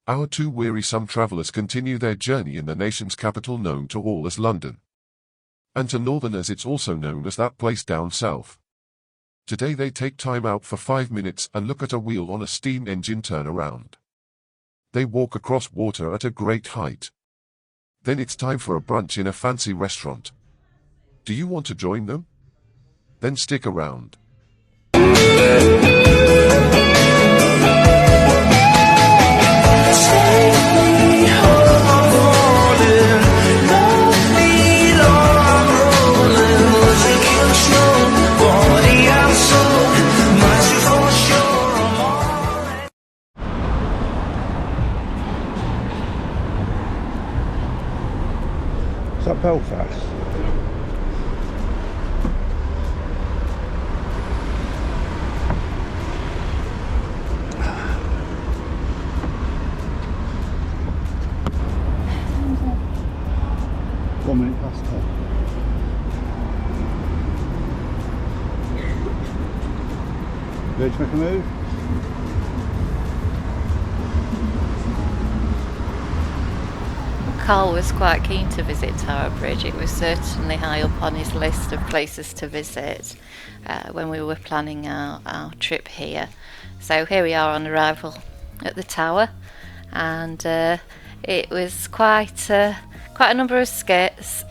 Our two wearisome travellers continue their journey in the nation's capital known to all as London. And to northerners it's also known as that place down south. Today they take time out for 5 minutes and look at a wheel on a steam engine turn around. They walk across water at a great height. Then it's time for a brunch in a fancy restaurant. Do you want to join them? Then stick around. Is that Belfast? One minute past 10. Ready to make a move? Carl was quite keen to visit Towerbridge. It was certainly high up on his list of places to visit when we were planning our trip here. So here we are on arrival at the tower, and it was quite a number of stairs,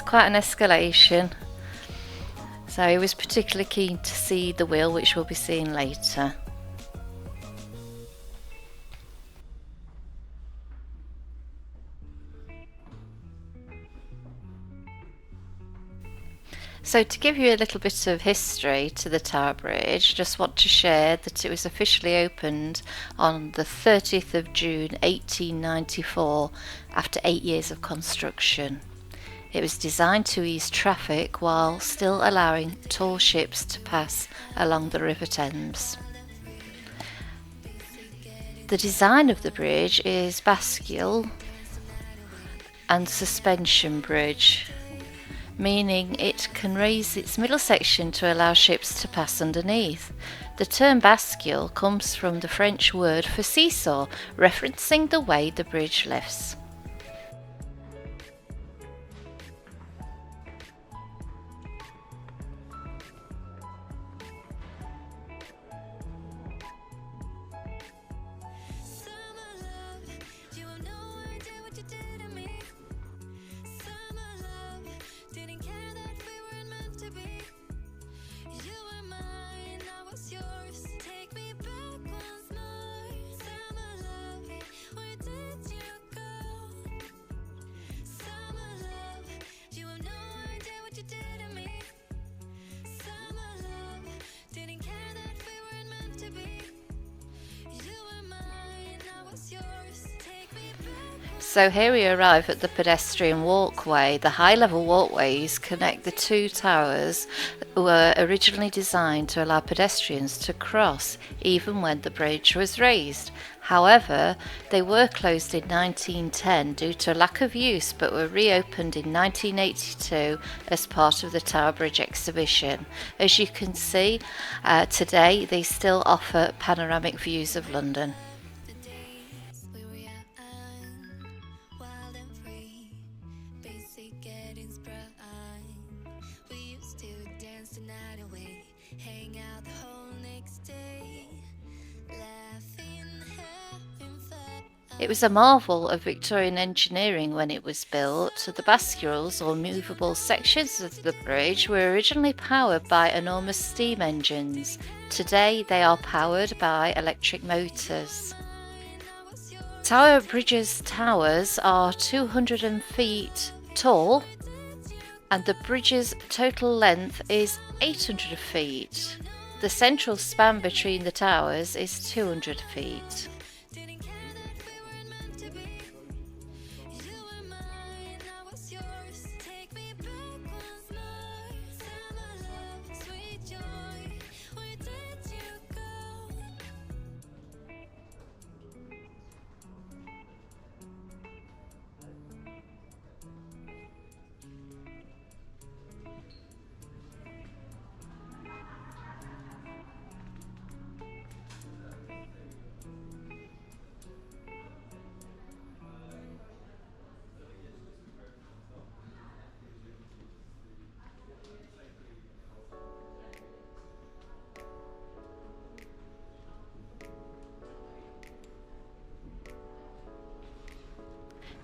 quite an escalation. So he was particularly keen to see the wheel, which we'll be seeing later. So to give you a little bit of history to the Tower Bridge, just want to share that it was officially opened on the 30th of June 1894 after 8 years of construction. It was designed to ease traffic while still allowing tall ships to pass along the River Thames. The design of the bridge is bascule and suspension bridge, meaning it can raise its middle section to allow ships to pass underneath. The term bascule comes from the French word for seesaw, referencing the way the bridge lifts. So here we arrive at the pedestrian walkway. The high-level walkways connect the two towers, were originally designed to allow pedestrians to cross even when the bridge was raised. However, they were closed in 1910 due to lack of use, but were reopened in 1982 as part of the Tower Bridge exhibition. As you can see, today they still offer panoramic views of London. It was a marvel of Victorian engineering when it was built. The bascules, or movable sections of the bridge, were originally powered by enormous steam engines. Today they are powered by electric motors. Towerbridge's towers are 200 feet tall, and the bridge's total length is 800 feet. The central span between the towers is 200 feet.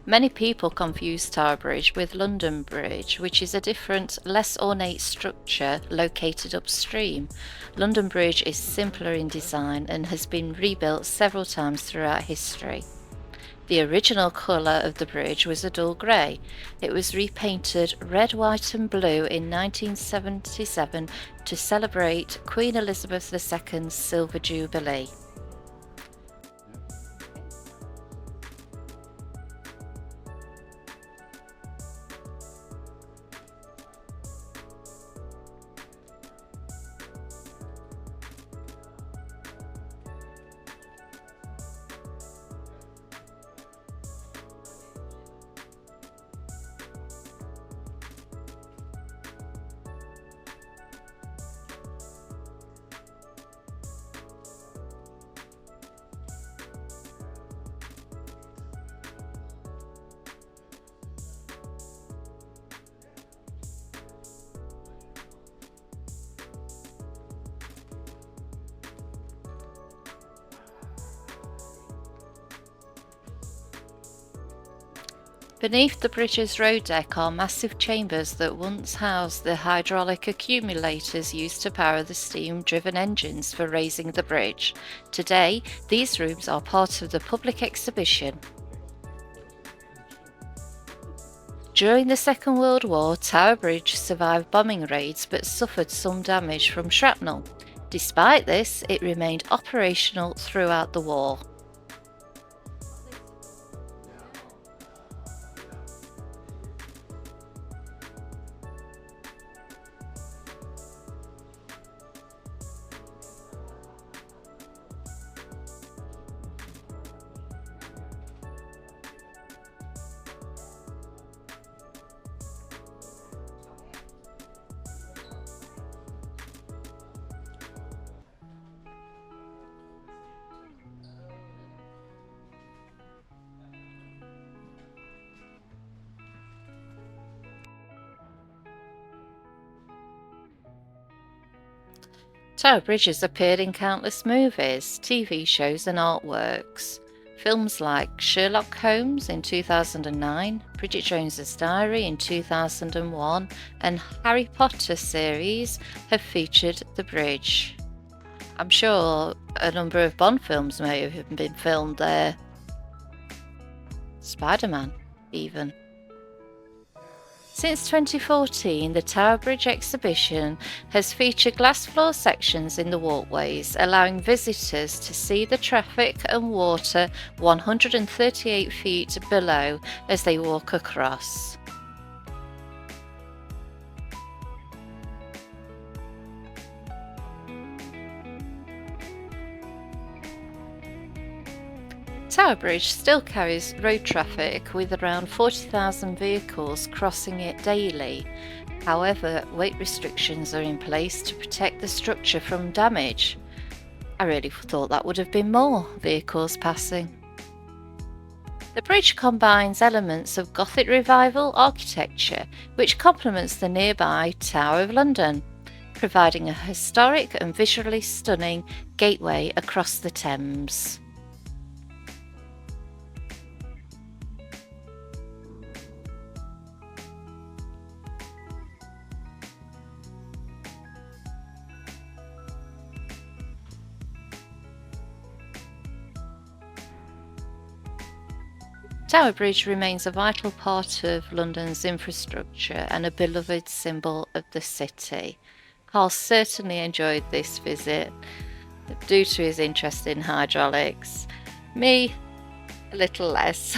Many people confuse Towerbridge with London Bridge, which is a different, less ornate structure located upstream. London Bridge is simpler in design and has been rebuilt several times throughout history. The original colour of the bridge was a dull grey. It was repainted red, white and blue in 1977 to celebrate Queen Elizabeth II's Silver Jubilee. Beneath the bridge's road deck are massive chambers that once housed the hydraulic accumulators used to power the steam-driven engines for raising the bridge. Today, these rooms are part of the public exhibition. During the Second World War, Towerbridge survived bombing raids but suffered some damage from shrapnel. Despite this, it remained operational throughout the war. Towerbridge has appeared in countless movies, TV shows and artworks. Films like Sherlock Holmes in 2009, Bridget Jones's Diary in 2001 and Harry Potter series have featured the bridge. I'm sure a number of Bond films may have been filmed there. Spider-Man even. Since 2014, the Towerbridge exhibition has featured glass floor sections in the walkways, allowing visitors to see the traffic and water 138 feet below as they walk across. Towerbridge still carries road traffic with around 40,000 vehicles crossing it daily. However, weight restrictions are in place to protect the structure from damage. I really thought that would have been more vehicles passing. The bridge combines elements of Gothic Revival architecture, which complements the nearby Tower of London, providing a historic and visually stunning gateway across the Thames. Towerbridge remains a vital part of London's infrastructure and a beloved symbol of the city. Carl certainly enjoyed this visit due to his interest in hydraulics. Me, a little less.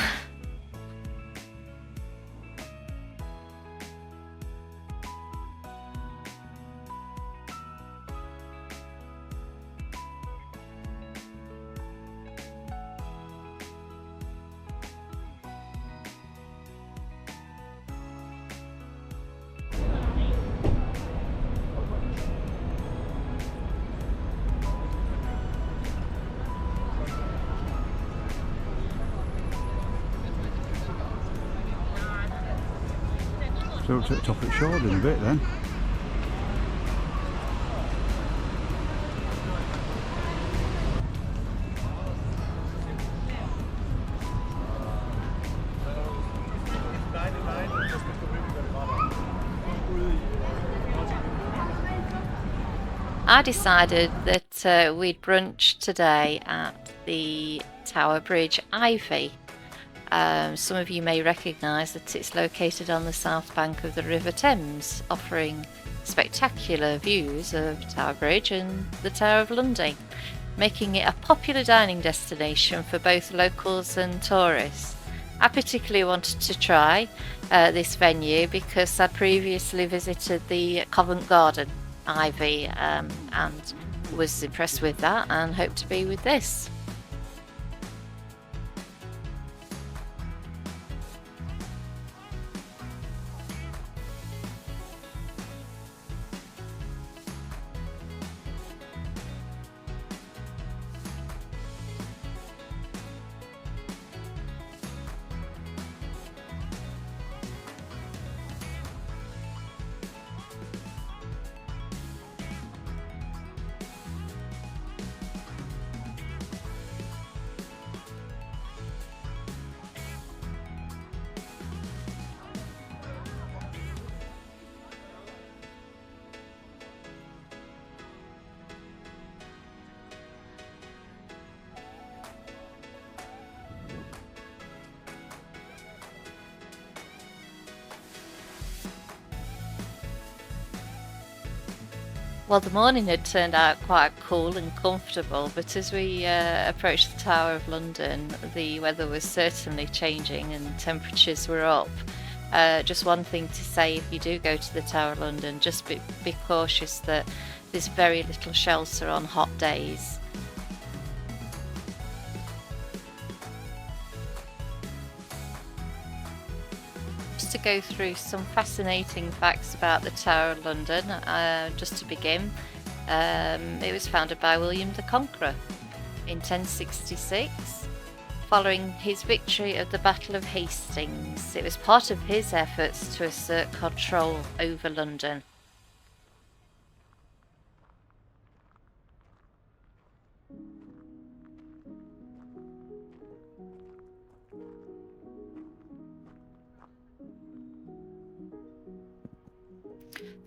So up to the top of the shoulder in a bit then. I decided that we'd brunch today at the Towerbridge Ivy. Some of you may recognise that it's located on the south bank of the River Thames, offering spectacular views of Towerbridge and the Tower of London, making it a popular dining destination for both locals and tourists. I particularly wanted to try this venue because I'd previously visited the Covent Garden Ivy and was impressed with that and hope to be with this. Well, the morning had turned out quite cool and comfortable, but as we approached the Tower of London, the weather was certainly changing and temperatures were up. Just one thing to say, if you do go to the Tower of London, just be cautious that there's very little shelter on hot days. To go through some fascinating facts about the Tower of London. Just to begin, it was founded by William the Conqueror in 1066. Following his victory at the Battle of Hastings, it was part of his efforts to assert control over London.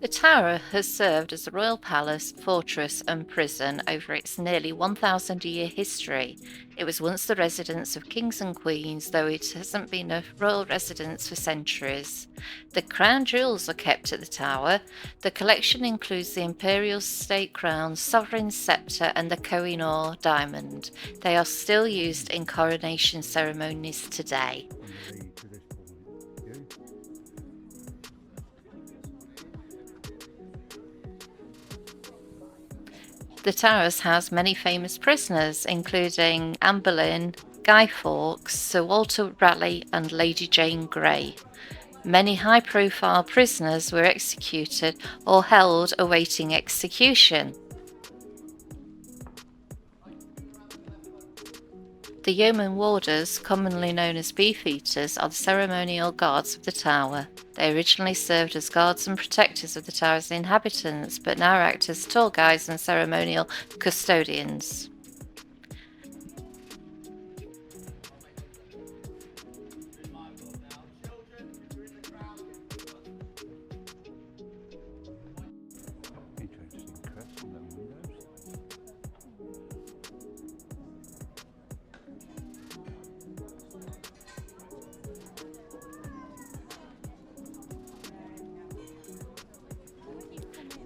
The tower has served as a royal palace, fortress and prison over its nearly 1,000-year history. It was once the residence of kings and queens, though it hasn't been a royal residence for centuries. The crown jewels are kept at the tower. The collection includes the imperial state crown, sovereign sceptre and the Koh-i-Noor diamond. They are still used in coronation ceremonies today. The towers house many famous prisoners, including Anne Boleyn, Guy Fawkes, Sir Walter Raleigh and Lady Jane Grey. Many high-profile prisoners were executed or held awaiting execution. The yeoman warders, commonly known as beefeaters, are the ceremonial guards of the tower. They originally served as guards and protectors of the tower's inhabitants, but now act as tour guides and ceremonial custodians.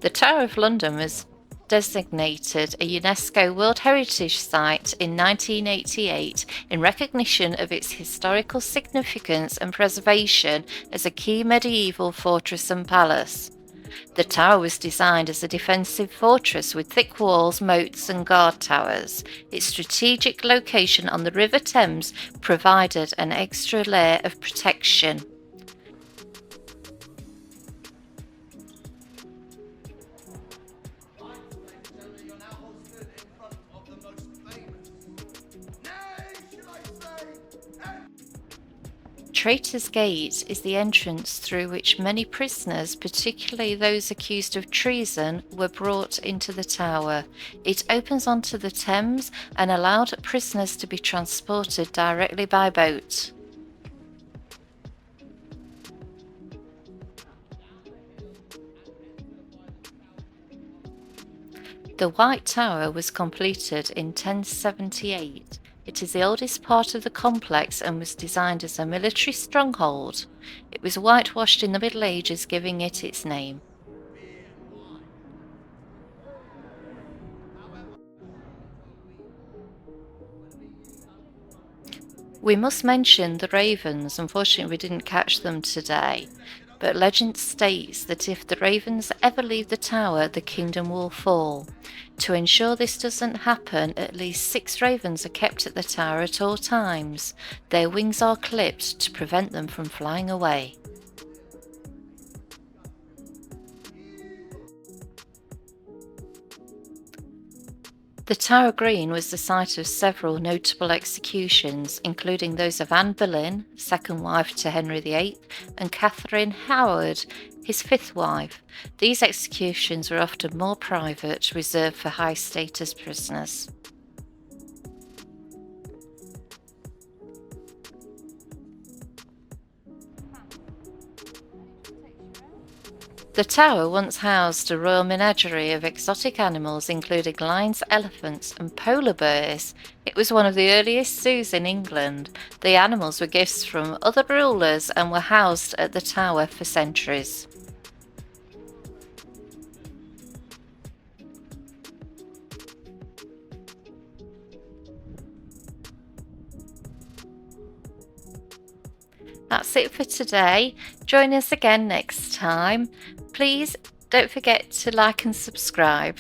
The Tower of London was designated a UNESCO World Heritage Site in 1988 in recognition of its historical significance and preservation as a key medieval fortress and palace. The tower was designed as a defensive fortress with thick walls, moats and guard towers. Its strategic location on the River Thames provided an extra layer of protection. Traitor's Gate is the entrance through which many prisoners, particularly those accused of treason, were brought into the tower. It opens onto the Thames and allowed prisoners to be transported directly by boat. The White Tower was completed in 1078. It is the oldest part of the complex and was designed as a military stronghold. It was whitewashed in the Middle Ages, giving it its name. We must mention the ravens. Unfortunately, we didn't catch them today, but legend states that if the ravens ever leave the tower, the kingdom will fall. To ensure this doesn't happen, at least 6 ravens are kept at the tower at all times. Their wings are clipped to prevent them from flying away. The Tower Green was the site of several notable executions, including those of Anne Boleyn, second wife to Henry VIII, and Catherine Howard, his 5th wife. These executions were often more private, reserved for high-status prisoners. The tower once housed a royal menagerie of exotic animals including lions, elephants and polar bears. It was one of the earliest zoos in England. The animals were gifts from other rulers and were housed at the tower for centuries. That's it for today. Join us again next time. Please don't forget to like and subscribe.